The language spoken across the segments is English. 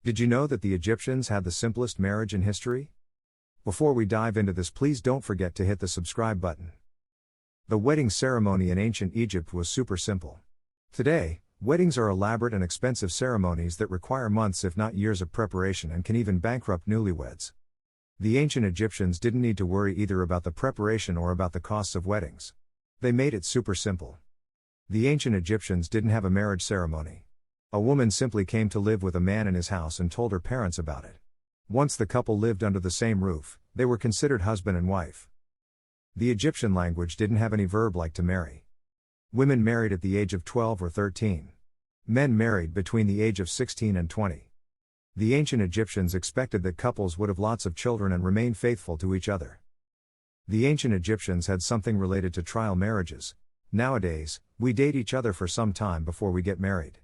Did you know that the Egyptians had the simplest marriage in history? Before we dive into this, please don't forget to hit the subscribe button. The wedding ceremony in ancient Egypt was super simple. Today, weddings are elaborate and expensive ceremonies that require months if not years of preparation and can even bankrupt newlyweds. The ancient Egyptians didn't need to worry either about the preparation or about the costs of weddings. They made it super simple. The ancient Egyptians didn't have a marriage ceremony. A woman simply came to live with a man in his house and told her parents about it. Once the couple lived under the same roof, they were considered husband and wife. The Egyptian language didn't have any verb like to marry. Women married at the age of 12 or 13. Men married between the age of 16 and 20. The ancient Egyptians expected that couples would have lots of children and remain faithful to each other. The ancient Egyptians had something related to trial marriages. Nowadays, we date each other for some time before we get married.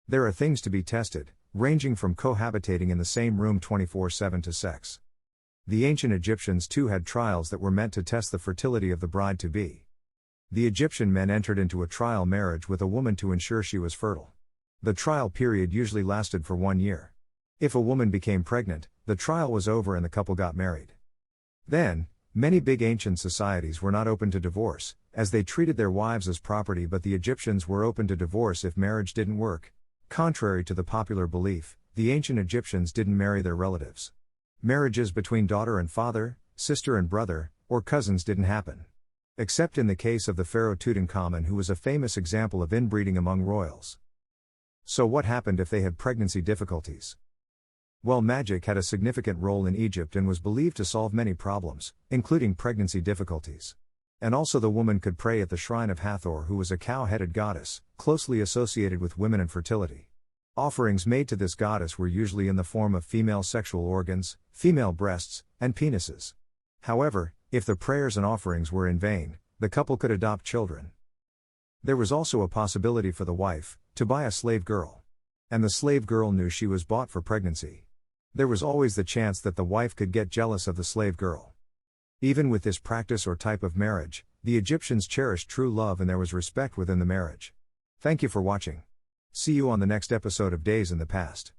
There are things to be tested, ranging from cohabitating in the same room 24/7 to sex. The ancient Egyptians too had trials that were meant to test the fertility of the bride-to-be. The Egyptian men entered into a trial marriage with a woman to ensure she was fertile. The trial period usually lasted for 1 year. If a woman became pregnant, the trial was over and the couple got married. Then, many big ancient societies were not open to divorce, as they treated their wives as property, but the Egyptians were open to divorce if marriage didn't work. Contrary to the popular belief, the ancient Egyptians didn't marry their relatives. Marriages between daughter and father, sister and brother, or cousins didn't happen. Except in the case of the pharaoh Tutankhamun, who was a famous example of inbreeding among royals. So what happened if they had pregnancy difficulties? Well, magic had a significant role in Egypt and was believed to solve many problems, including pregnancy difficulties. And also the woman could pray at the shrine of Hathor, who was a cow-headed goddess, closely associated with women and fertility. Offerings made to this goddess were usually in the form of female sexual organs, female breasts, and penises. However, if the prayers and offerings were in vain, the couple could adopt children. There was also a possibility for the wife to buy a slave girl. And the slave girl knew she was bought for pregnancy. There was always the chance that the wife could get jealous of the slave girl. Even with this practice or type of marriage, the Egyptians cherished true love and there was respect within the marriage. Thank you for watching. See you on the next episode of Days in the Past.